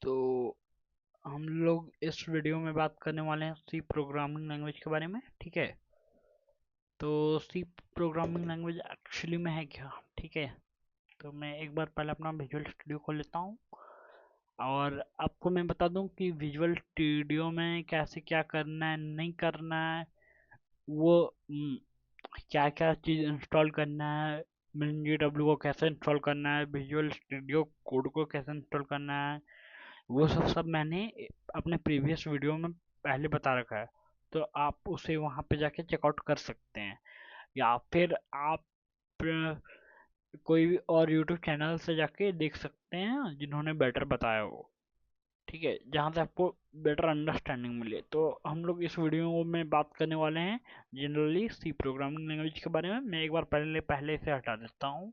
तो हम लोग इस वीडियो में बात करने वाले हैं सी प्रोग्रामिंग लैंग्वेज के बारे में। ठीक है, तो सी प्रोग्रामिंग लैंग्वेज एक्चुअली में है क्या? ठीक है, तो मैं एक बार पहले अपना विजुअल स्टूडियो खोल लेता हूँ और आपको मैं बता दूं कि विजुअल स्टूडियो में कैसे क्या करना है, नहीं करना है, वो क्या क्या चीज़ इंस्टॉल करना है, MinGW को कैसे इंस्टॉल करना है, विजुअल स्टूडियो कोड को कैसे इंस्टॉल करना है, वो सब मैंने अपने प्रीवियस वीडियो में पहले बता रखा है। तो आप उसे वहाँ पे जाके चेकआउट कर सकते हैं, या फिर आप कोई भी और यूट्यूब चैनल से जाके देख सकते हैं जिन्होंने बेटर बताया हो। ठीक है, जहाँ से आपको बेटर अंडरस्टैंडिंग मिले। तो हम लोग इस वीडियो में बात करने वाले हैं जनरली सी प्रोग्रामिंग लैंग्वेज के बारे में। मैं एक बार पहले पहले से हटा देता हूँ।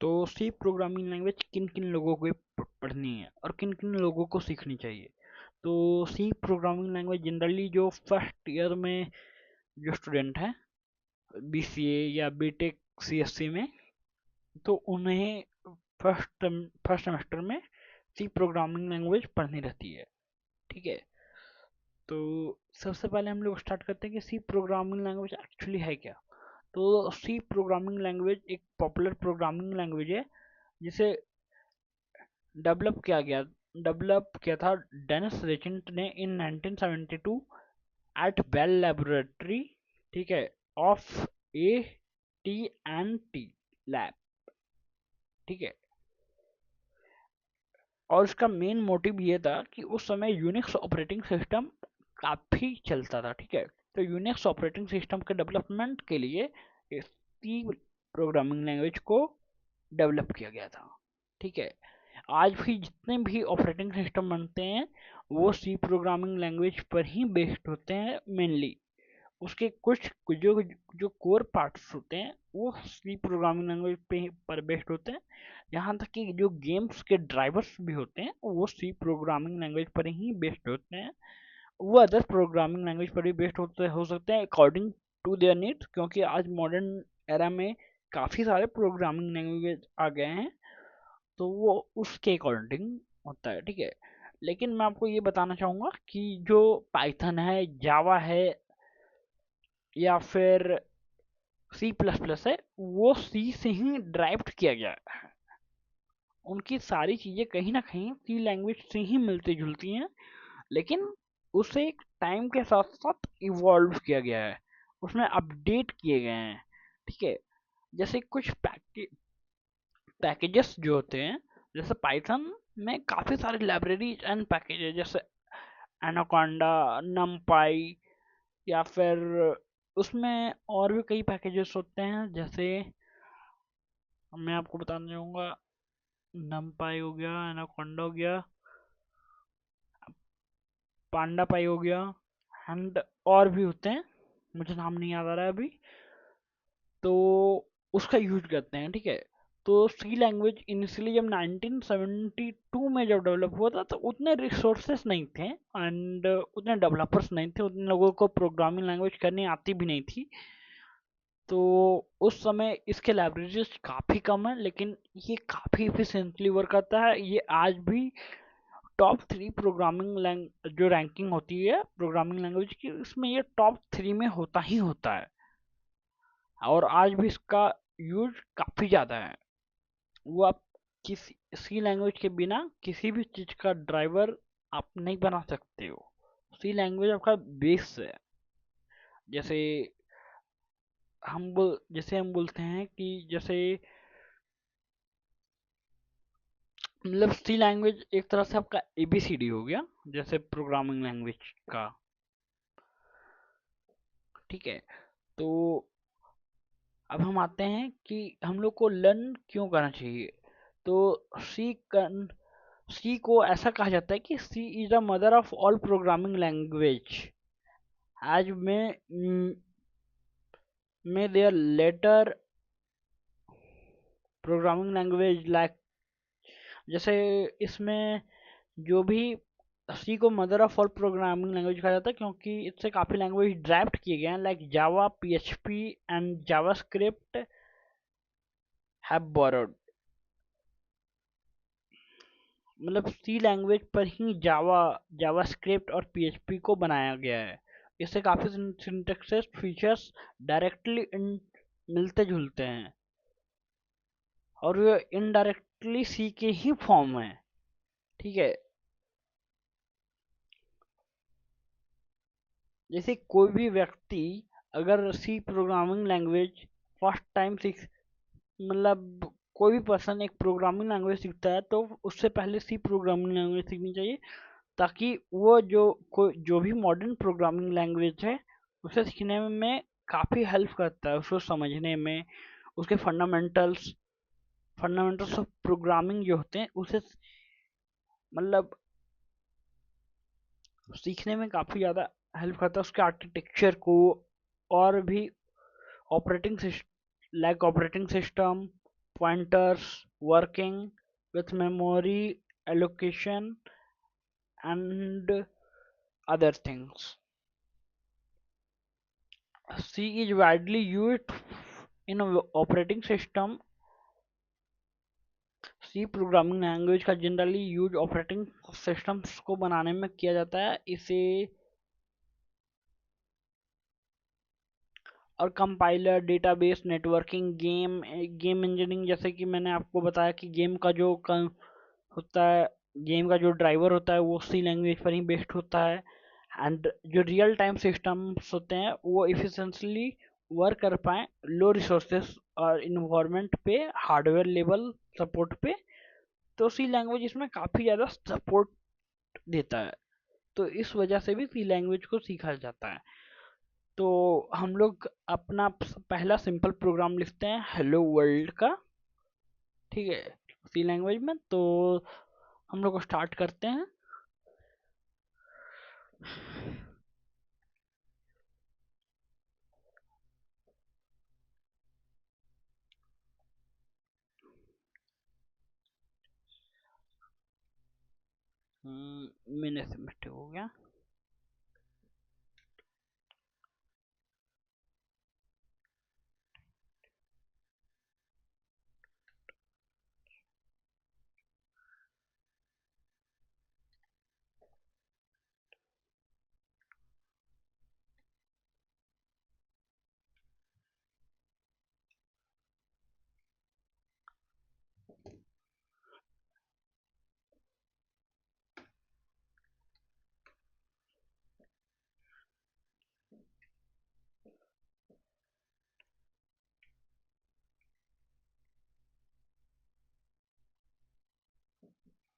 तो सी प्रोग्रामिंग लैंग्वेज किन किन लोगों को पढ़नी है और किन किन लोगों को सीखनी चाहिए? तो सी प्रोग्रामिंग लैंग्वेज जनरली जो फर्स्ट ईयर में जो स्टूडेंट है BCA या बीटेक CSC में, तो उन्हें फर्स्ट फर्स्ट सेमेस्टर में सी प्रोग्रामिंग लैंग्वेज पढ़नी रहती है। ठीक है, तो सबसे पहले हम लोग स्टार्ट करते हैं कि सी प्रोग्रामिंग लैंग्वेज एक्चुअली है क्या। तो सी प्रोग्रामिंग लैंग्वेज एक पॉपुलर प्रोग्रामिंग लैंग्वेज है जिसे डेवलप किया था डेनिस रिचेंट ने इन 1972 एट बेल लेबोरेटरी। ठीक है, ऑफ AT&T लैब। ठीक है, और उसका मेन मोटिव ये था कि उस समय यूनिक्स ऑपरेटिंग सिस्टम काफ़ी चलता था। ठीक है, तो यूनिक्स ऑपरेटिंग सिस्टम के डेवलपमेंट के लिए सी प्रोग्रामिंग लैंग्वेज को डेवलप किया गया था। ठीक है, आज भी जितने भी ऑपरेटिंग सिस्टम बनते हैं वो सी प्रोग्रामिंग लैंग्वेज पर ही बेस्ड होते हैं मेनली। उसके कुछ जो जो कोर पार्ट्स होते हैं वो सी प्रोग्रामिंग लैंग्वेज पे पर बेस्ड होते हैं। यहाँ तक कि जो गेम्स के ड्राइवर्स भी होते हैं वो सी प्रोग्रामिंग लैंग्वेज पर ही बेस्ड होते हैं। वो अदर प्रोग्रामिंग लैंग्वेज पर भी बेस्ड होते हो सकते हैं अकॉर्डिंग टू देयर नीड्स, क्योंकि आज मॉडर्न एरा में काफ़ी सारे प्रोग्रामिंग लैंग्वेज आ गए हैं, तो वो उसके अकॉर्डिंग होता है। ठीक है, लेकिन मैं आपको ये बताना चाहूँगा कि जो पाइथन है, जावा है, या फिर C++ है, वो सी से ही ड्राइव्ड किया गया है। उनकी सारी चीज़ें कहीं ना कहीं सी लैंग्वेज से ही मिलती जुलती हैं, लेकिन उसे एक टाइम के साथ साथ इवॉल्व किया गया है, उसमें अपडेट किए गए हैं। ठीक है, जैसे कुछ पैकेजेस जो होते हैं, जैसे पाइथन में काफ़ी सारे लाइब्रेरीज एंड पैकेजेस जैसे एनाकोंडा, नमपाई, या फिर उसमें और भी कई पैकेजेस होते हैं। जैसे मैं आपको बताना चाहूँगा, नमपाई हो गया, एनाकोंडा हो गया, पांडा पाई हो गया, एंड और भी होते हैं, मुझे नाम नहीं याद आ रहा है अभी। तो उसका यूज करते हैं। ठीक है, तो सी लैंग्वेज इनिशियली जब 1972 में जब डेवलप हुआ था तो उतने रिसोर्सेस नहीं थे एंड उतने डेवलपर्स नहीं थे, उतने लोगों को प्रोग्रामिंग लैंग्वेज करनी आती भी नहीं थी। तो उस समय इसके लाइब्रेरीज काफ़ी कम है, लेकिन ये काफ़ी इफिशिएंटली वर्क करता है। ये आज भी टॉप 3 प्रोग्रामिंग लैंग जो रैंकिंग होती है प्रोग्रामिंग लैंग्वेज की, उसमें ये टॉप 3 में होता ही होता है, और आज भी इसका यूज काफ़ी ज़्यादा है। वो आप किसी सी लैंग्वेज के बिना किसी भी चीज़ का ड्राइवर आप नहीं बना सकते हो। सी लैंग्वेज आपका बेस है। जैसे हम बोलते हैं कि जैसे मतलब सी लैंग्वेज एक तरह से आपका ABCD हो गया, जैसे प्रोग्रामिंग लैंग्वेज का। ठीक है, तो अब हम आते हैं कि हम लोग को लर्न क्यों करना चाहिए। तो सी सी को ऐसा कहा जाता है कि C is the mother of all programming language. आज में their later programming language like, जैसे इसमें जो भी सी को mother of all programming language कहा जाता है क्योंकि इससे काफ़ी लैंग्वेज ड्राइव्ड किए गए हैं, like Java, PHP and JavaScript have borrowed. मतलब सी लैंग्वेज पर ही जावास्क्रिप्ट और पीएचपी को बनाया गया है। इससे काफ़ी सिंटैक्सेस फीचर्स डायरेक्टली मिलते जुलते हैं और ये इनडायरेक्टली सी के ही फॉर्म है। ठीक है, जैसे कोई भी व्यक्ति अगर C programming language first time सीख मतलब कोई भी पर्सन एक प्रोग्रामिंग लैंग्वेज सीखता है तो उससे पहले सी प्रोग्रामिंग लैंग्वेज सीखनी चाहिए, ताकि वो जो भी मॉडर्न प्रोग्रामिंग लैंग्वेज है उसे सीखने में काफ़ी हेल्प करता है, उसको समझने में, उसके फंडामेंटल्स ऑफ प्रोग्रामिंग जो होते हैं उसे मतलब सीखने में काफ़ी ज़्यादा हेल्प करता है, उसके आर्किटेक्चर को और भी operating operating system, pointers, working with memory allocation and other things. C is widely used in operating system. C programming language का जनरली यूज ऑपरेटिंग सिस्टम्स को बनाने में किया जाता है। इसे और compiler, database, networking, game engineering, जैसे कि मैंने आपको बताया कि होता है, गेम का जो ड्राइवर होता है वो सी लैंग्वेज पर ही बेस्ड होता है। एंड जो रियल टाइम सिस्टम्स होते हैं वो इफिशिएंटली वर्क कर पाए लो रिसोर्सेस और इन्वायरमेंट पे, हार्डवेयर लेवल सपोर्ट पे, तो सी लैंग्वेज इसमें काफ़ी ज़्यादा सपोर्ट देता है। तो इस वजह से भी सी लैंग्वेज को सीखा जाता है। तो हम लोग अपना पहला सिंपल प्रोग्राम लिखते हैं हेलो वर्ल्ड का, ठीक है, सी लैंग्वेज में। तो हम लोग स्टार्ट करते हैं। मैंने से मिस्टेक हो गया।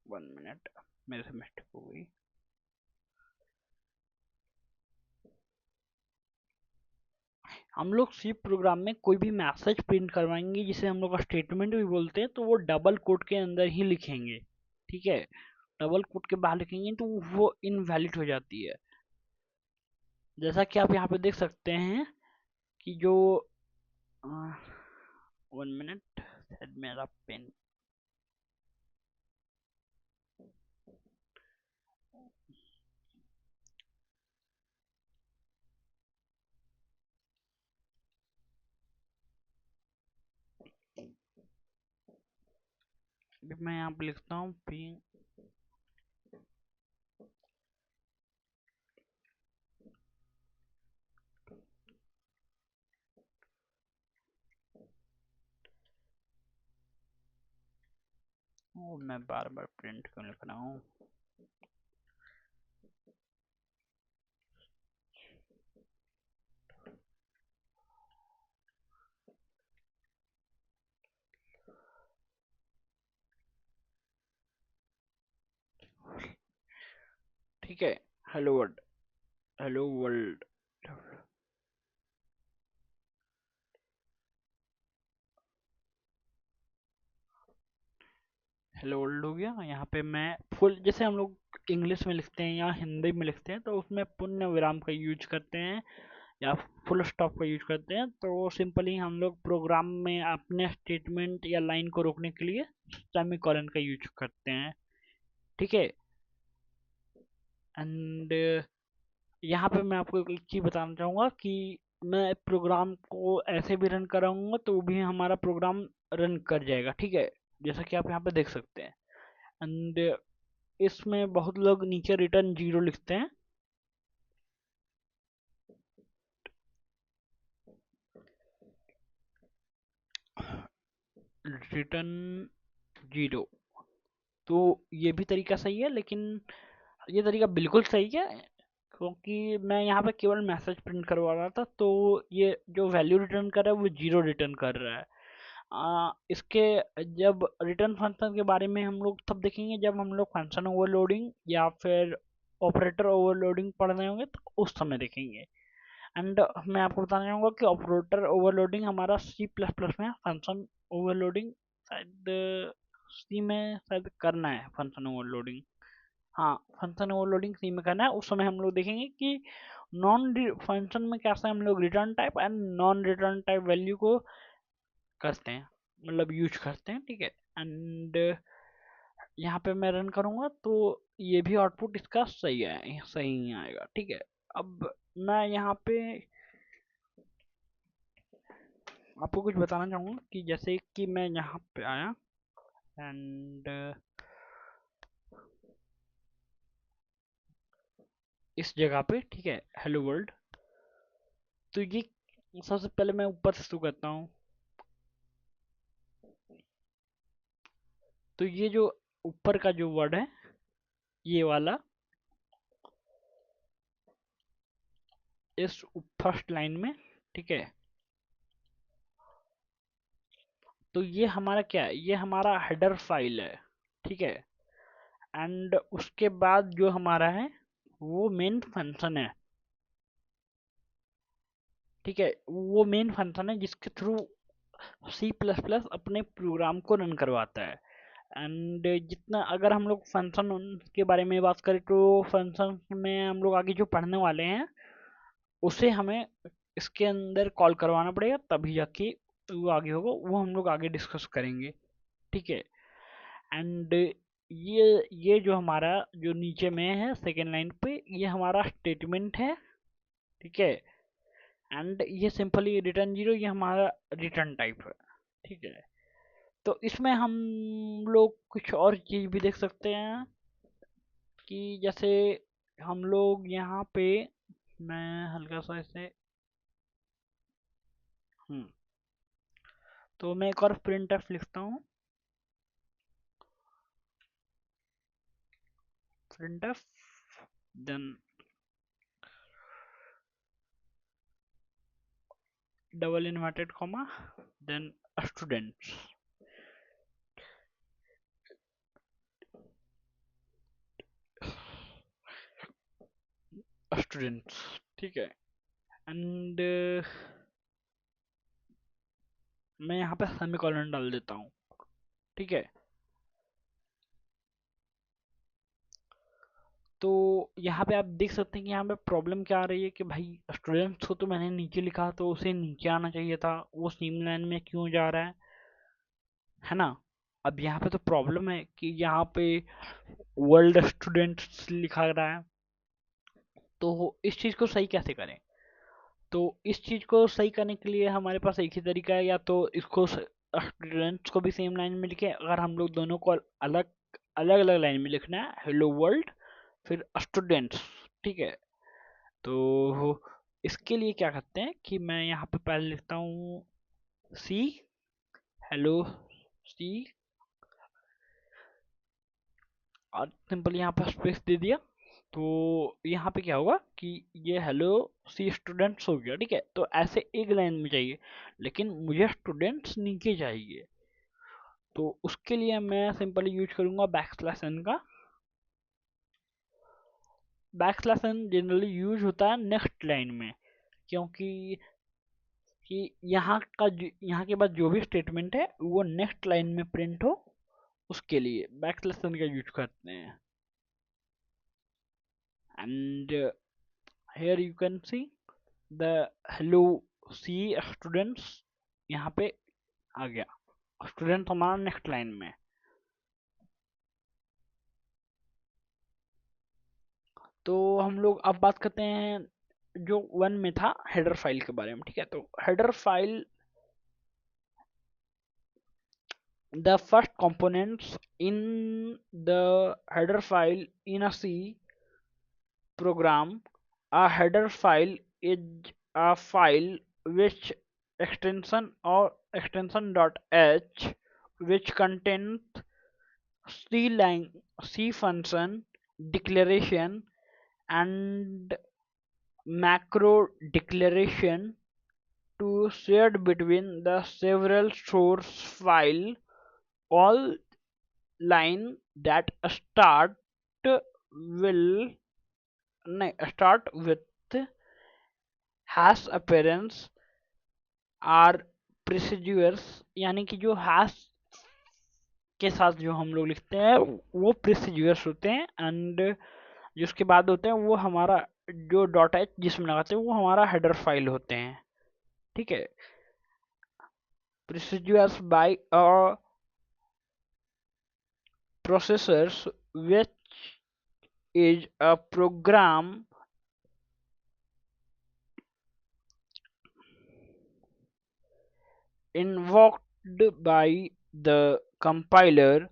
1 मिनट, मेरे से मिस्टेक हो गई। हम लोग सी प्रोग्राम में कोई भी मैसेज प्रिंट करवाएंगे जिसे हम लोग स्टेटमेंट भी बोलते हैं, तो वो डबल कोट के अंदर ही लिखेंगे। ठीक है, डबल कोट के बाहर लिखेंगे तो वो इनवैलिड हो जाती है। जैसा कि आप यहाँ पे देख सकते हैं कि जो 1 मिनट, शायद मेरा पेन, मैं यहाँ पे लिखता हूँ पी, मैं बार बार प्रिंट क्यों लिख रहा हूँ। ठीक है, hello world, hello world, hello world हो गया। यहाँ पे मैं फुल, जैसे हम लोग इंग्लिश में लिखते हैं या हिंदी में लिखते हैं तो उसमें पुण्य विराम का यूज करते हैं या फुल स्टॉप का यूज करते हैं। तो सिंपली हम लोग प्रोग्राम में अपने स्टेटमेंट या लाइन को रोकने के लिए सेमीकोलन का यूज करते हैं। ठीक है, एंड यहाँ पे मैं आपको एक चीज़ बताना चाहूँगा कि मैं प्रोग्राम को ऐसे भी रन कराऊंगा तो भी हमारा प्रोग्राम रन कर जाएगा। ठीक है, जैसा कि आप यहाँ पे देख सकते हैं। एंड इसमें बहुत लोग नीचे रिटर्न 0 लिखते हैं। रिटर्न 0, तो ये भी तरीका सही है, लेकिन ये तरीका बिल्कुल सही है, क्योंकि मैं यहाँ पे केवल मैसेज प्रिंट करवा रहा था, तो ये जो वैल्यू रिटर्न कर रहा है वो 0 रिटर्न कर रहा है। इसके जब रिटर्न फंक्शन के बारे में हम लोग तब देखेंगे जब हम लोग फंक्शन ओवरलोडिंग या फिर ऑपरेटर ओवरलोडिंग पढ़ रहे होंगे, तो उस समय देखेंगे। एंड मैं आपको बताना चाहूँगा कि ऑपरेटर ओवरलोडिंग हमारा C++ में, फंक्शन ओवरलोडिंग शायद सी में शायद करना है फंक्शन ओवरलोडिंग। हाँ, फंक्शन ओवरलोडिंग सी में करना है। उस समय हम लोग देखेंगे कि नॉन फंक्शन में कैसे हम लोग return type and non return type value को करते हैं, मतलब यूज करते हैं, ठीक है। एंड यहाँ पे मैं रन करूँगा तो ये भी आउटपुट इसका सही है, सही नहीं आएगा, ठीक है। अब मैं यहाँ पे आपको कुछ बताना चाहूँगा कि जैसे कि मैं यहाँ पे आया एंड इस जगह पे, ठीक है, हेलो वर्ल्ड, तो ये सबसे पहले मैं ऊपर से शुरू करता हूँ। तो ये जो ऊपर का जो वर्ड है, ये वाला, इस फर्स्ट लाइन में, ठीक है, तो ये हमारा क्या है, ये हमारा हेडर फाइल है, ठीक है। एंड उसके बाद जो हमारा है वो मेन फंक्शन है, ठीक है। वो मेन फंक्शन है जिसके थ्रू C++ अपने प्रोग्राम को रन करवाता है। एंड जितना अगर हम लोग फंक्शन के बारे में बात करें, तो फंक्शन में हम लोग आगे जो पढ़ने वाले हैं उसे हमें इसके अंदर कॉल करवाना पड़ेगा, तभी जाके वो आगे होगा, वो हम लोग आगे डिस्कस करेंगे, ठीक है। एंड ये जो हमारा जो नीचे में है सेकेंड लाइन पे, ये हमारा स्टेटमेंट है, ठीक है। एंड ये सिंपली रिटर्न 0, ये हमारा रिटर्न टाइप है, ठीक है। तो इसमें हम लोग कुछ और चीज़ भी देख सकते हैं कि जैसे हम लोग यहाँ पे, मैं हल्का सा इसे, हम्म, तो मैं एक और प्रिंट एफ लिखता हूँ, print f, then double inverted comma, then students, students, ठीक है। एंड मैं यहाँ पे सेमीकोलन डाल देता हूँ, ठीक है। तो यहाँ पे आप देख सकते हैं कि यहाँ पे प्रॉब्लम क्या आ रही है कि भाई स्टूडेंट्स को तो मैंने नीचे लिखा, तो उसे नीचे आना चाहिए था, वो सेम लाइन में क्यों जा रहा है ना। अब यहाँ पे तो प्रॉब्लम है कि यहाँ पे वर्ल्ड स्टूडेंट्स लिखा रहा है, तो इस चीज़ को सही कैसे करें। तो इस चीज़ को सही करने के लिए हमारे पास एक ही तरीका है, या तो इसको स्टूडेंट्स को भी सेम लाइन में लिखें, अगर हम लोग दोनों को अलग अलग अलग लाइन में लिखना है, हेलो वर्ल्ड फिर स्टूडेंट्स, ठीक है। तो इसके लिए क्या करते हैं कि मैं यहाँ पे पहले लिखता हूँ सी, हेलो सी, और सिंपल यहाँ पर स्पेस दे दिया। तो यहाँ पे क्या होगा कि ये हेलो सी स्टूडेंट्स हो गया, ठीक है। तो ऐसे एक लाइन में चाहिए, लेकिन मुझे स्टूडेंट्स नीचे चाहिए, तो उसके लिए मैं सिंपली यूज करूँगा बैकस्लैश n का। बैकस्लैश n जनरली यूज होता है नेक्स्ट लाइन में, क्योंकि कि यहाँ के बाद जो भी स्टेटमेंट है वो नेक्स्ट लाइन में प्रिंट हो, उसके लिए बैकस्लैश n का यूज करते हैं। And here you can see the hello C students यहाँ पे आ गया, स्टूडेंट हमारा नेक्स्ट लाइन में। तो हम लोग अब बात करते हैं जो वन में था हेडर फाइल के बारे में, ठीक है। तो header file the first components in the header file in a C program. A header file is a file which extension or extension.h which contains C function declaration and macro declaration to shared between the several source file. All line that will start with hash appearance are procedures, यानी कि जो hash के साथ जो हम लोग लिखते हैं वो प्रोसीड्यूर्स होते हैं, एंड जो उसके बाद होते हैं वो हमारा जो डॉट एच जिसमें लगाते हैं वो हमारा हेडर फाइल होते हैं। ठीक है, procedures by processors which is a program invoked by the compiler.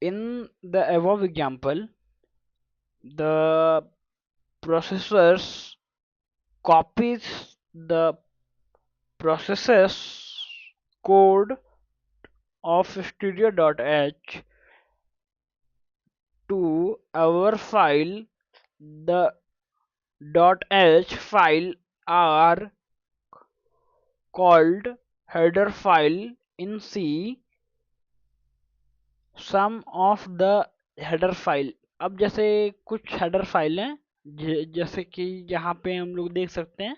In the above example, the processors copies the processes code of studio.h to our file. The .h file are called header file in C. Some of the header file, अब जैसे कुछ header file हैं जैसे कि यहाँ पे हम लोग देख सकते हैं,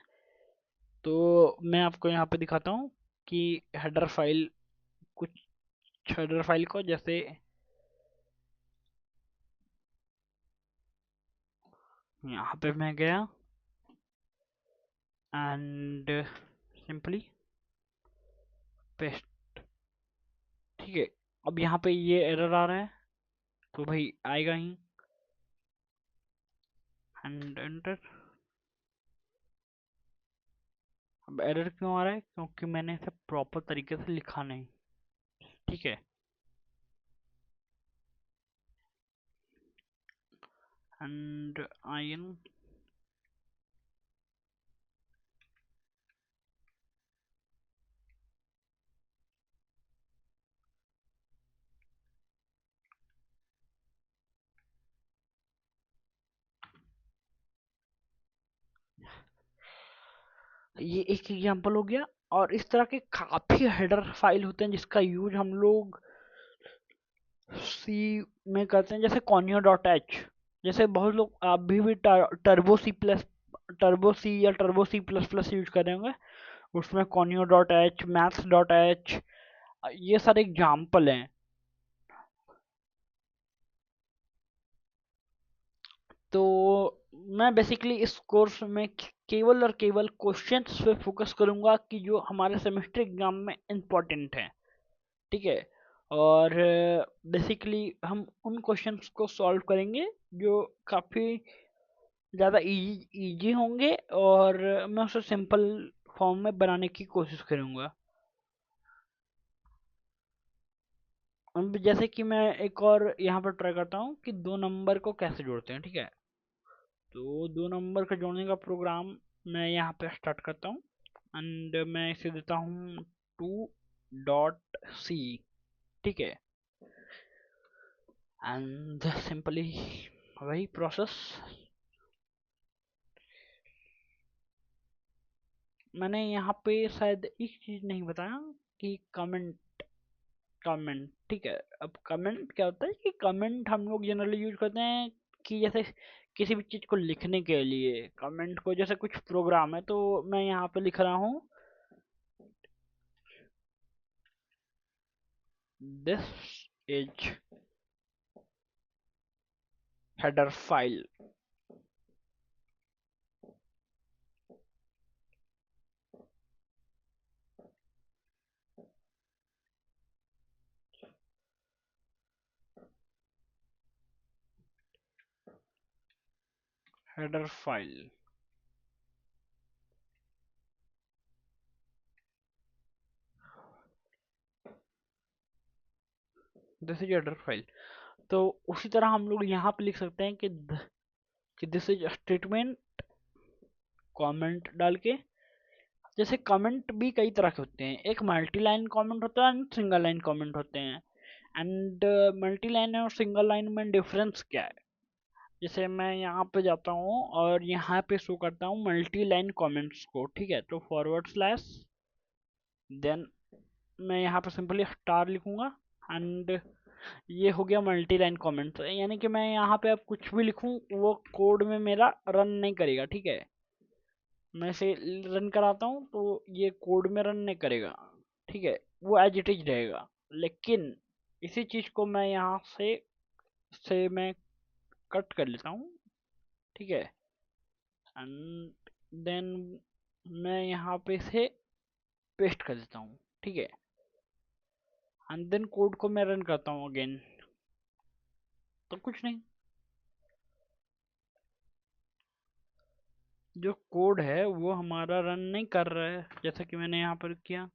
तो मैं आपको यहाँ पे दिखाता हूँ कि हेडर फाइल, कुछ हेडर फाइल को, जैसे यहाँ पे मैं गया एंड सिंपली पेस्ट। ठीक है, अब यहाँ पे ये एरर आ रहा है तो भाई आएगा ही, एंड एंटर। अब एरर क्यों आ रहा है? क्योंकि मैंने इसे प्रॉपर तरीके से लिखा नहीं। ठीक है, एंड आई एन ये एक एग्जांपल हो गया। और इस तरह के काफी हेडर फाइल होते हैं जिसका यूज हम लोग सी में करते हैं, जैसे कॉन्यो डॉट एच। जैसे बहुत लोग अभी भी टर्बो सी या Turbo C plus plus use कर रहे होंगे, उसमें conio dot h, maths dot h, ये सारे एग्जाम्पल हैं। तो मैं बेसिकली इस कोर्स में केवल और केवल क्वेश्चंस पे फोकस करूंगा कि जो हमारे सेमेस्टर एग्जाम में इम्पोर्टेंट है। ठीक है, और बेसिकली हम उन क्वेश्चंस को सॉल्व करेंगे जो काफ़ी ज़्यादा इजी होंगे, और मैं उसे सिंपल फॉर्म में बनाने की कोशिश करूंगा। अब जैसे कि मैं एक और यहाँ पर ट्राई करता हूँ कि दो नंबर को कैसे जोड़ते हैं। ठीक है, तो दो नंबर का जोड़ने का प्रोग्राम मैं यहाँ पे स्टार्ट करता हूँ, एंड मैं इसे देता हूँ 2.c। ठीक है, एंड सिंपली वही प्रोसेस। मैंने यहाँ पे शायद एक चीज़ नहीं बताया कि कमेंट। ठीक है, अब कमेंट क्या होता है कि कमेंट हम लोग जनरली यूज करते हैं कि जैसे किसी भी चीज़ को लिखने के लिए कमेंट को, जैसे कुछ प्रोग्राम है तो मैं यहाँ पे लिख रहा हूँ this is header file. Header file, this is header file. तो उसी तरह हम लोग यहाँ पे लिख सकते हैं कि दिस इज स्टेटमेंट, कमेंट डाल के। जैसे कमेंट भी कई तरह के होते हैं, एक मल्टी लाइन कमेंट होता है एंड सिंगल लाइन कमेंट होते हैं। एंड मल्टी लाइन और सिंगल लाइन में डिफरेंस क्या है? जैसे मैं यहाँ पे जाता हूँ और यहाँ पे शो करता हूँ मल्टी लाइन कमेंट्स को, ठीक है। तो फॉरवर्ड स्लैश, देन मैं यहाँ पे सिंपली स्टार लिखूंगा एंड ये हो गया मल्टी लाइन कमेंट्स। यानी कि मैं यहाँ पे अब कुछ भी लिखूं वो कोड में मेरा रन नहीं करेगा, ठीक है। मैं इसे रन कराता हूँ तो ये कोड में रन नहीं करेगा, ठीक है, वो एज इट इज रहेगा। लेकिन इसी चीज को मैं यहाँ से मैं कट कर लेता हूँ, ठीक है। एंड देन मैं यहाँ पे इसे पेस्ट कर देता हूँ, ठीक है। एंड देन कोड को मैं रन करता हूँ अगेन, तो कुछ नहीं, जो कोड है वो हमारा रन नहीं कर रहा है जैसा कि मैंने यहाँ पर किया,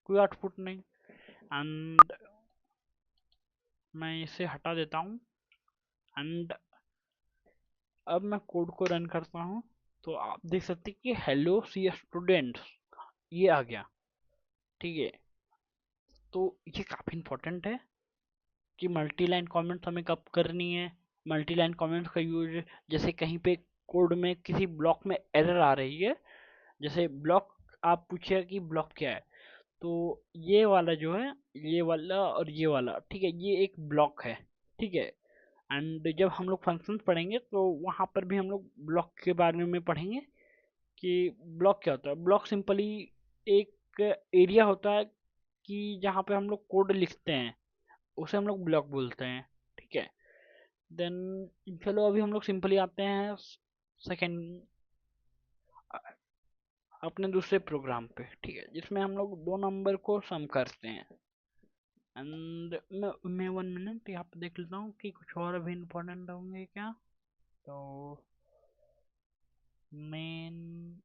कोई आउटपुट नहीं। एंड मैं इसे हटा देता हूँ एंड अब मैं कोड को रन करता हूँ तो आप देख सकते हैं कि हेलो सी स्टूडेंट्स ये आ गया, ठीक है। तो ये काफ़ी इंपॉर्टेंट है कि मल्टी लाइन कमेंट्स हमें कब करनी है। मल्टी लाइन कमेंट्स का यूज जैसे कहीं पे कोड में किसी ब्लॉक में एरर आ रही है, जैसे ब्लॉक, आप पूछिए कि ब्लॉक क्या है, तो ये वाला जो है, ये वाला और ये वाला, ठीक है, ये एक ब्लॉक है, ठीक है। एंड जब हम लोग फंक्शंस पढ़ेंगे तो वहाँ पर भी हम लोग ब्लॉक के बारे में पढ़ेंगे कि ब्लॉक क्या होता है। ब्लॉक सिंपली एक एरिया होता है कि जहाँ पे हम लोग कोड लिखते हैं, उसे हम लोग ब्लॉक बोलते हैं, ठीक है। देन चलो अभी हम लोग सिंपली आते हैं सेकेंड अपने दूसरे प्रोग्राम पे, ठीक है, जिसमें हम लोग दो नंबर को सम करते हैं। एंड मैं 1 मिनट यहाँ पे देख लेता हूँ कि कुछ और भी इम्पोर्टेंट होंगे क्या। तो मेन,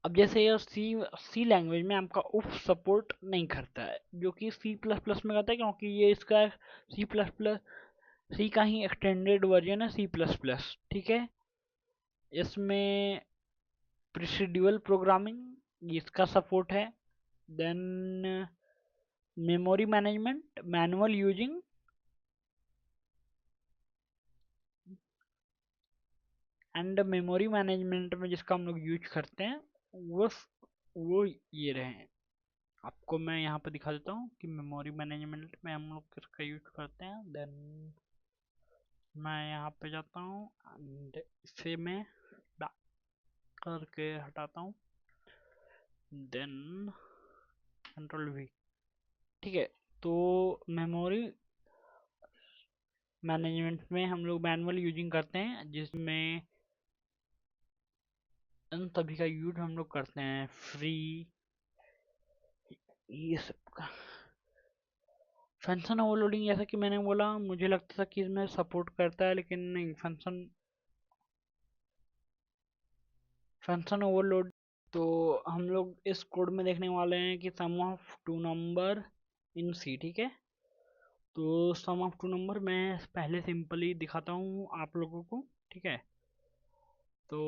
अब जैसे ये सी लैंग्वेज में आपका उफ सपोर्ट नहीं करता है, जो कि सी प्लस प्लस में करता है, क्योंकि ये इसका सी प्लस प्लस, सी का ही एक्सटेंडेड वर्जन है सी प्लस प्लस, ठीक है। इसमें प्रोसीड्यूरल प्रोग्रामिंग इसका सपोर्ट है। Then memory management manual using, and memory management में जिसका हम लोग यूज करते हैं वो वो ये रहे हैं। आपको मैं यहाँ पे दिखा देता हूँ कि मेमोरी मैनेजमेंट में हम लोग किसका यूज करते हैं। देन मैं यहाँ पे जाता हूँ एंड इसे मैं back करके हटाता हूँ, देन कंट्रोल वी, ठीक है। तो मेमोरी मैनेजमेंट में हम लोग मैनुअल यूजिंग करते हैं, जिसमें इन सभी का यूज हम लोग करते हैं फ्री, ये सब का। फंक्शन ओवरलोडिंग जैसा कि मैंने बोला, मुझे लगता था कि इसमें सपोर्ट करता है, लेकिन नहीं। फंक्शन ओवरलोड, तो हम लोग इस कोड में देखने वाले हैं कि सम ऑफ टू नंबर इन सी, ठीक है। तो सम ऑफ टू नंबर मैं पहले सिंपली दिखाता हूँ आप लोगों को, ठीक है। तो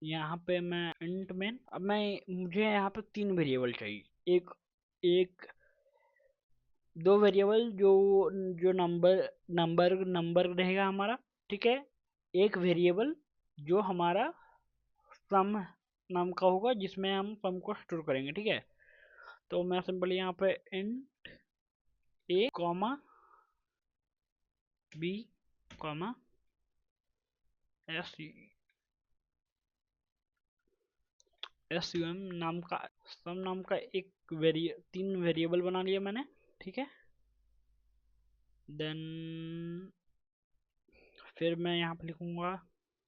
यहाँ पे मैं इंट में, अब मैं, मुझे यहाँ पे तीन वेरिएबल चाहिए, एक एक दो वेरिएबल जो जो नंबर नंबर नंबर रहेगा हमारा, ठीक है। एक वेरिएबल जो हमारा सम नाम का होगा, जिसमें हम सम को स्टोर करेंगे, ठीक है। तो मैं सिंपली यहाँ पे int A comma B comma S S U M नाम का सम नाम का एक तीन वेरिएबल बना लिया मैंने, ठीक है। देन फिर मैं यहाँ पे लिखूंगा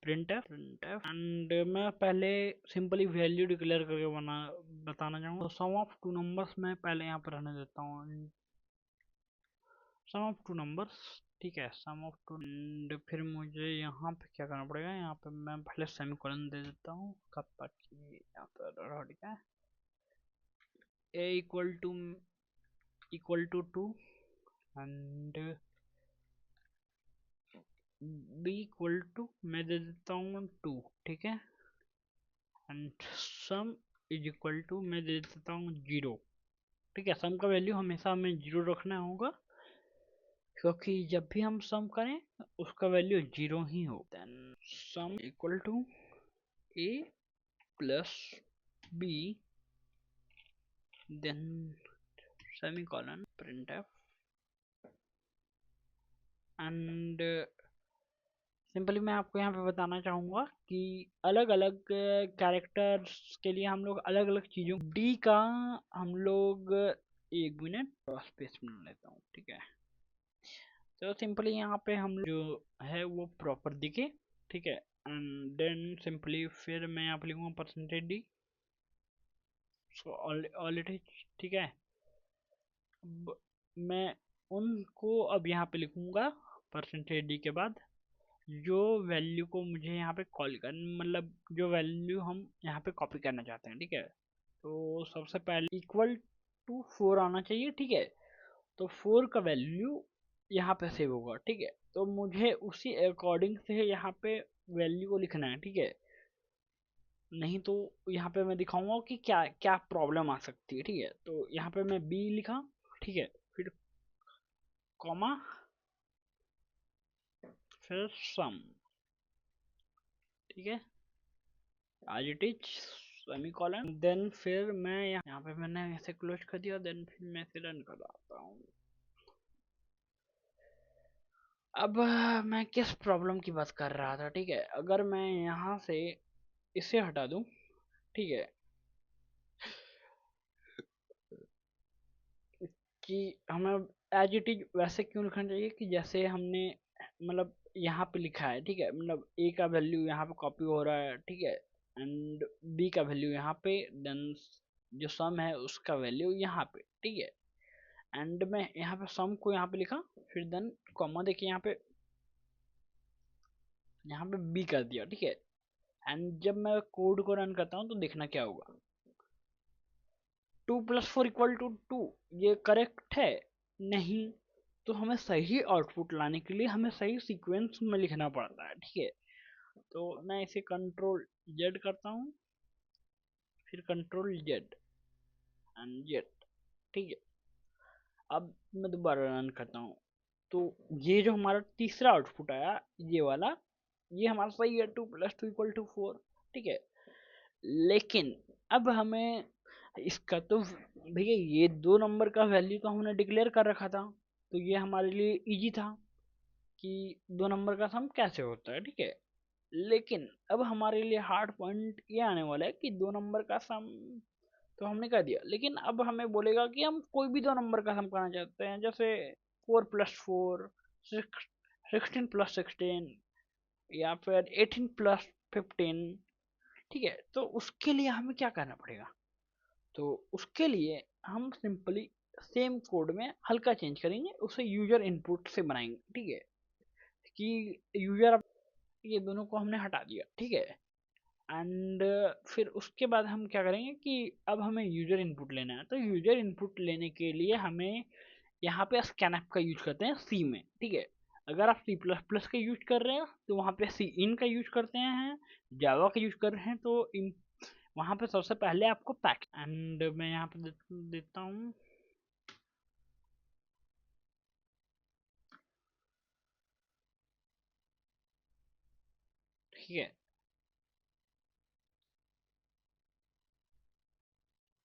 printf एंड मैं पहले सिंपली वैल्यू डिक्लेयर करके बताना चाहूँगा। सम ऑफ टू नंबर्स मैं पहले यहाँ पर रहने देता हूँ, सम ऑफ टू नंबर्स, ठीक है, सम ऑफ टू। एंड फिर मुझे यहाँ पे क्या करना पड़ेगा, यहाँ पे मैं पहले सेमीकोलन दे देता हूँ कब तक कि यहाँ पर, ठीक है, a equal to 2 and b equal to मैं दे देता हूँ 2, ठीक है, and sum is equal to मैं दे देता हूँ 0, ठीक है। सम का वैल्यू हमेशा हमें 0 रखना होगा, क्योंकि जब भी हम सम करें उसका वैल्यू 0 ही हो। Then sum equal to a plus b, then semicolon printf and simply मैं आपको यहाँ पे बताना चाहूँगा कि अलग अलग कैरेक्टर्स के लिए हम लोग अलग अलग चीज़ों, डी का हम लोग, एक मिनट स्पेस में लेता हूँ, ठीक है। तो सिंपली यहाँ पे हम जो है वो प्रॉपर दिखे, ठीक है, एंड देन सिंपली फिर मैं यहाँ पे लिखूँगा percentage D, so all it is, ठीक है। मैं उनको अब यहाँ पे लिखूँगा परसेंटेज डी के बाद जो वैल्यू को मुझे यहाँ पे कॉल कर, मतलब जो वैल्यू हम यहाँ पे कॉपी करना चाहते हैं, ठीक है। तो सबसे पहले इक्वल टू 4 आना चाहिए, ठीक है। तो 4 का वैल्यू यहाँ पे सेव होगा, ठीक है। तो मुझे उसी अकॉर्डिंग से यहाँ पे वैल्यू को लिखना है, ठीक है। नहीं तो यहाँ पे मैं दिखाऊंगा कि क्या क्या प्रॉब्लम आ सकती है, ठीक है। तो यहाँ पे मैं बी लिखा, ठीक है, फिर कॉमा, फिर सम, ठीक है, आज इट इज सेमीकोलन, देन फिर मैं यहाँ पे मैंने ऐसे क्लोज कर दिया, देन फिर मैं इसे रन कर रहा हूँ। अब मैं किस प्रॉब्लम की बात कर रहा था, ठीक है। अगर मैं यहाँ से इसे हटा दूं, ठीक है, कि हमें एज इट इज वैसे क्यों लिखना चाहिए कि जैसे हमने मतलब यहाँ पे लिखा है, ठीक है, मतलब ए का वैल्यू यहाँ पे कॉपी हो रहा है, ठीक है, एंड बी का वैल्यू यहाँ पे, देन जो सम है उसका वैल्यू यहाँ पे, ठीक है। एंड मैं यहाँ पे सम को यहाँ पे लिखा, फिर देन कॉमा देखिए यहाँ पे बी कर दिया, ठीक है। एंड जब मैं कोड को रन करता हूँ तो देखना क्या होगा, 2 + 4 = 2, ये करेक्ट है? नहीं। तो हमें सही आउटपुट लाने के लिए हमें सही सीक्वेंस में लिखना पड़ता है, ठीक है। तो मैं इसे कंट्रोल जेड करता हूँ, फिर कंट्रोल जेड एंड जेड, ठीक है। अब मैं दोबारा रन करता हूँ, तो ये जो हमारा तीसरा आउटपुट आया, ये वाला, ये हमारा सही है, 2 + 2 = 4, ठीक है। लेकिन अब हमें इसका तो भैया ये 2 नंबर का वैल्यू तो हमने डिक्लेयर कर रखा था, तो ये हमारे लिए इजी था कि 2 नंबर का सम कैसे होता है, ठीक है। लेकिन अब हमारे लिए हार्ड पॉइंट ये आने वाला है कि 2 नंबर का सम तो हमने कर दिया, लेकिन अब हमें बोलेगा कि हम कोई भी 2 नंबर का सम करना चाहते हैं, जैसे 4 + 4, 16 + 16, या फिर 18 + 15, ठीक है। तो उसके लिए हमें क्या करना पड़ेगा, तो उसके लिए हम सिंपली सेम कोड में हल्का चेंज करेंगे, उसे यूजर इनपुट से बनाएंगे, ठीक है, कि यूजर, ये दोनों को हमने हटा दिया, ठीक है। एंड फिर उसके बाद हम क्या करेंगे कि अब हमें यूजर इनपुट लेना है, तो यूजर इनपुट लेने के लिए हमें यहाँ पे स्कैनफ का यूज करते हैं सी में, ठीक है। अगर आप C++ का यूज कर रहे हो तो वहाँ पे सी इन का यूज करते हैं, जावा का यूज कर रहे हैं तो वहाँ पे सबसे पहले आपको पैक, एंड मैं यहाँ पे देता हूँ, ठीक है,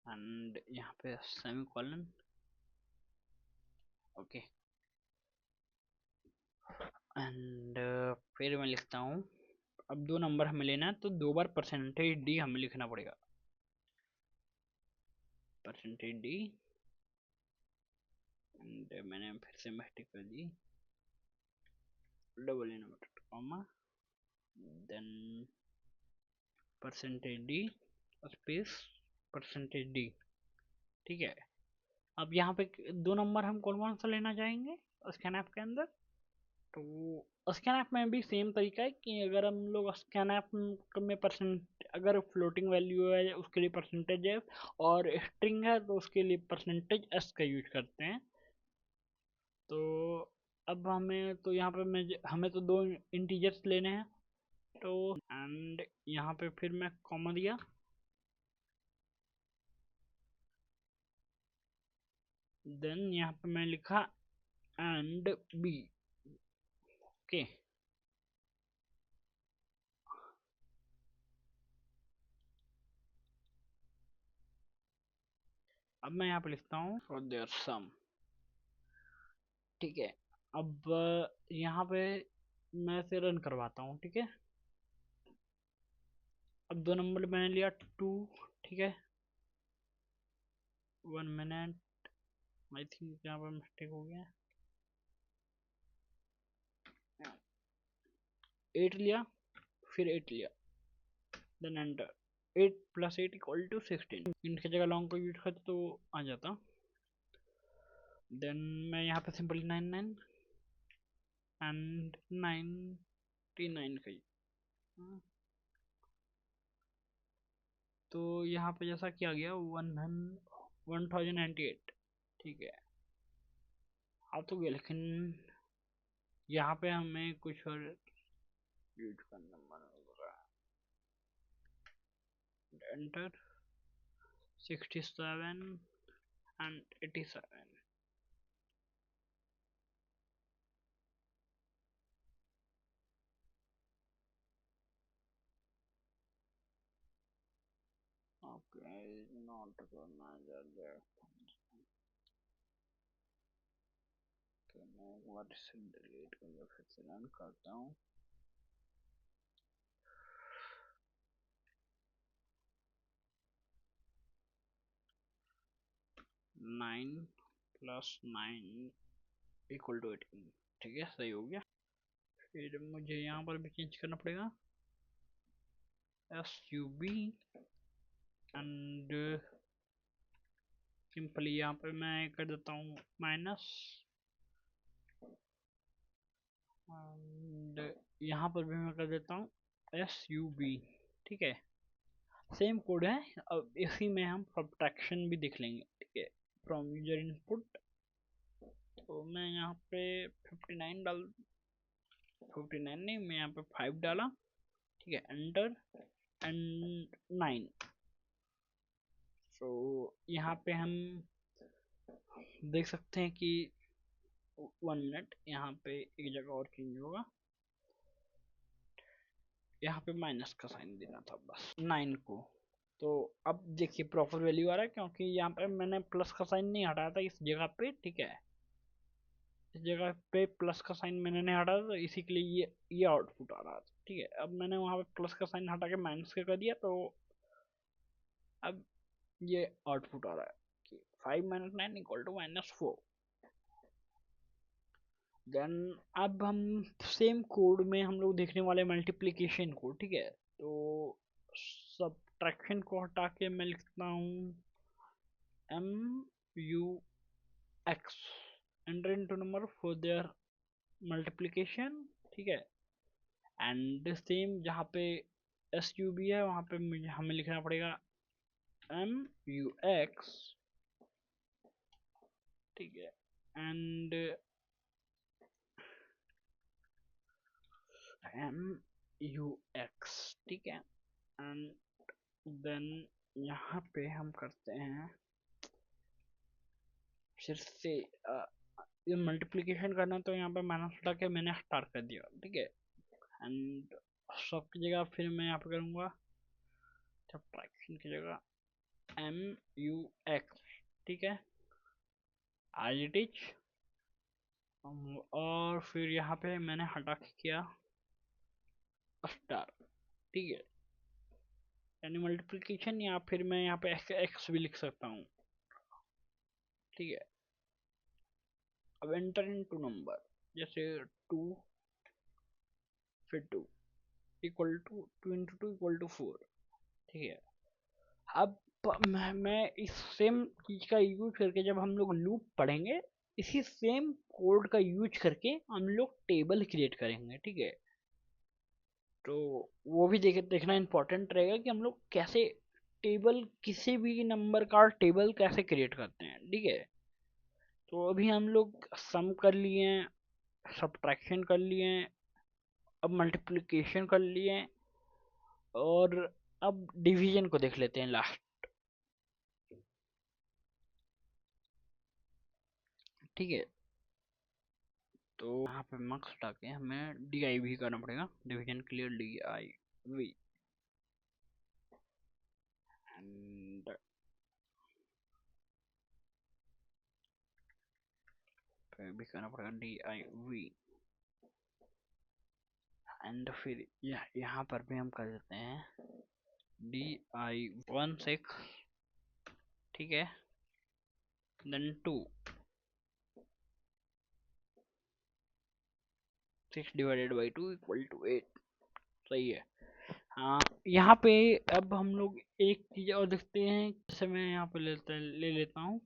एंड यहाँ पे सेमीकोलन, ओके, एंड फिर मैं लिखता हूँ, अब 2 नंबर हमें लेना है तो 2 बार परसेंटेज डी हमें लिखना पड़ेगा, परसेंटेज डी, एंड मैंने फिर से मिस्टेक कर दी, double inverted comma, then percentage D space percentage D. ठीक है, अब यहाँ पे दो नंबर हम कौन कौन सा लेना चाहेंगे स्कैनएफ के अंदर। तो स्कैनएफ में भी सेम तरीका है कि अगर हम लोग स्कैनएफ में परसेंट अगर फ्लोटिंग वैल्यू है उसके लिए परसेंटेज है और स्ट्रिंग है तो उसके लिए परसेंटेज एस का यूज करते हैं। तो अब हमें तो यहाँ पे हमें तो दो इंटीजर्स लेने हैं, तो एंड यहाँ पे फिर मैं कॉमा दिया, देन यहाँ पे मैं लिखा एंड बी। ओके, अब मैं यहाँ पे लिखता हूँ फॉर देयर सम। ठीक है, अब यहाँ पे मैं इसे रन करवाता हूँ। ठीक है, अब दो नंबर मैंने लिया 2। ठीक है, 1 मिनट, आई थिंक यहाँ पर मिस्टेक हो गया। 8 लिया, फिर 8 लिया, देन एंटर। 8 + 8 = 16। इनकी जगह लॉन्ग को यूज करते तो आ जाता। देन मैं यहाँ पे सिंपली 99 एंड 99 का तो यहाँ पे जैसा किया गया 1098। ठीक है, अब तो गया, लेकिन यहाँ पे हमें कुछ और यूज करना होगा। Enter 67 and 87। Okay, not recognize that function. तो मैं एक बार इसे डिलीट करके फिर से रन करता हूँ। 9 + 9 = 18। ठीक है, सही हो गया। फिर मुझे यहाँ पर भी चेंज करना पड़ेगा SUB एंड सिंपली यहाँ पे मैं कर देता हूँ माइनस, एंड यहाँ पर भी मैं कर देता हूँ SUB। ठीक है, सेम कोड है। अब इसी में हम सब्ट्रैक्शन भी देख लेंगे। ठीक है, फ्रॉम यूजर इनपुट, तो मैं यहाँ पे 59 नहीं, मैं यहाँ पे 5 डाला। ठीक है, एंटर एंड 9। तो यहाँ पे हम देख सकते हैं कि 1 मिनट, यहाँ पे एक जगह और चेंज होगा, यहाँ पे माइनस का साइन देना था बस 9 को। तो अब देखिए प्रॉपर वैल्यू आ रहा है क्योंकि यहाँ पे मैंने प्लस का साइन नहीं हटाया था इस जगह पे। ठीक है, इस जगह पे प्लस का साइन मैंने नहीं हटाया था, इसी के लिए ये आउटपुट आ रहा था। ठीक है, अब मैंने वहाँ पे प्लस का साइन हटा के माइनस का कर दिया, तो अब ये आउटपुट आ रहा है कि 5 - 9 = -4। देन अब हम सेम कोड में हम लोग देखने वाले मल्टीप्लिकेशन को। ठीक है, तो सब्ट्रैक्शन को हटा के मैं लिखता हूँ MUX, enter into number for their multiplication. ठीक है, एंड सेम जहाँ पे SUB है वहाँ पे हमें लिखना पड़ेगा MUX। ठीक है, एंड MUX। ठीक है, एंड देन यहाँ पे हम करते हैं फिर से ये मल्टीप्लिकेशन करना, तो यहाँ पे माइनस हटा के मैंने स्टार कर दिया। ठीक है, एंड सब की जगह फिर मैं यहाँ पे करूँगा सब्ट्रैक्शन की जगह MUX। ठीक है, आज इट इज, और फिर यहाँ पे मैंने हटा के किया स्टार। ठीक है, यानी मल्टीप्लिकेशन, या फिर मैं यहाँ पे एक्स भी लिख सकता हूँ। ठीक है, अब एंटर इनटू नंबर, जैसे 2 फिर 2 equal to 2 into 2 equal to 4। ठीक है, अब मैं इस सेम चीज का यूज करके जब हम लोग लूप पढ़ेंगे, इसी सेम कोड का यूज करके हम लोग टेबल क्रिएट करेंगे। ठीक है, तो वो भी देखना इम्पोर्टेंट रहेगा कि हम लोग कैसे टेबल, किसी भी नंबर का टेबल कैसे क्रिएट करते हैं। ठीक है, तो अभी हम लोग सम कर लिए, सब्ट्रैक्शन कर लिए, अब मल्टीप्लिकेशन कर लिए, और अब डिवीजन को देख लेते हैं लास्ट। ठीक है, तो यहाँ पे मार्क्स डाके हमें डी आई वी करना पड़ेगा, division clear D I V, and भी करना पड़ेगा डी आई वी, एंड फिर यहाँ पर भी हम कर देते हैं डी आई 1 6। ठीक है, देन 2 6 डिवाइडेड बाई 2 इक्वल टू 8। सही है। हाँ, यहाँ पे अब हम लोग एक चीज और देखते हैं, जैसे मैं यहाँ पे ले लेता हूँ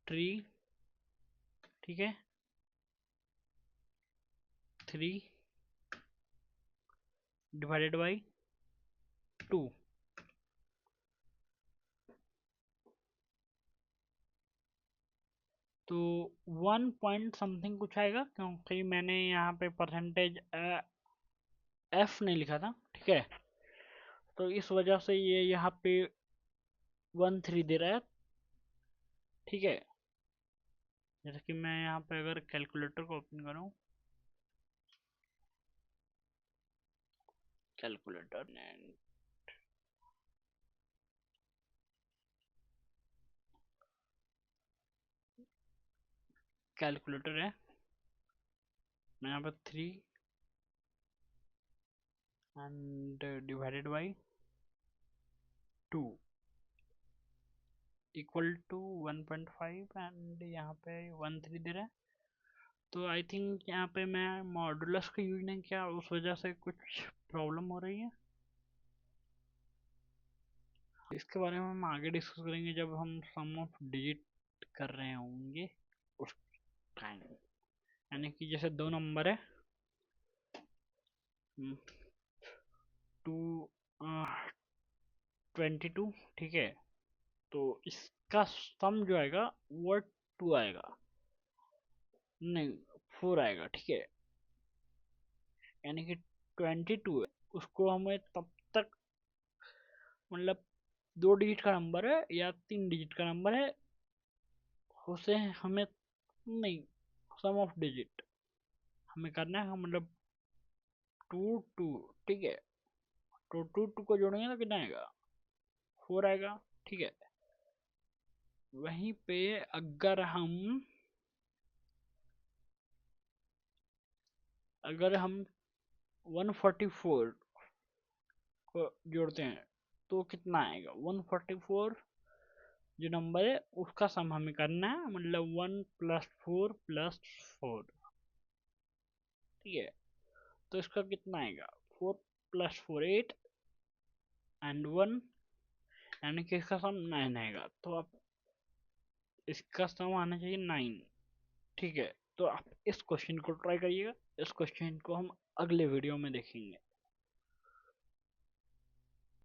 3। ठीक है, 3 डिवाइडेड बाई 2, तो 1 पॉइंट समथिंग कुछ आएगा, क्योंकि मैंने यहाँ पे परसेंटेज एफ नहीं लिखा था। ठीक है, तो इस वजह से ये यहाँ पे 1 3 दे रहा है। ठीक है, जैसे कि मैं यहाँ पे अगर कैलकुलेटर को ओपन करूँ, कैलकुलेटर कैलकुलेटर है, मैं यहाँ पर 3 and divided by 2 equal to 1.5, and यहाँ पे 1 3 दे रहा है। तो आई थिंक यहाँ पे मैं मॉडुलस का यूज नहीं किया, उस वजह से कुछ प्रॉब्लम हो रही है। इसके बारे में हम आगे डिस्कस करेंगे जब हम सम ऑफ डिजिट कर रहे होंगे उस टाइम। यानी कि जैसे दो नंबर है 22। ठीक है, तो इसका सम जो आएगा वो 2 आएगा, नहीं 4 आएगा। ठीक है, यानी कि 22 है, उसको हमें तब तक, मतलब 2 डिजिट का नंबर है या 3 डिजिट का नंबर है, उसे हमें, नहीं, सम ऑफ डिजिट हमें करना है, मतलब 2 2। ठीक है, तो 2 2 को जोड़ेंगे तो कितना आएगा, 4 आएगा। ठीक है, वहीं पे अगर हम 144 को जोड़ते हैं तो कितना आएगा, 144 जो नंबर है उसका सम हमें करना है, मतलब 1 + 4 + 4। ठीक है, तो इसका कितना आएगा, 4 + 4 8 एंड 1, यानी कि इसका सम 9 आएगा। तो अब इसका सम आना चाहिए 9। ठीक है, तो आप इस क्वेश्चन को ट्राई करिएगा, इस क्वेश्चन को हम अगले वीडियो में देखेंगे।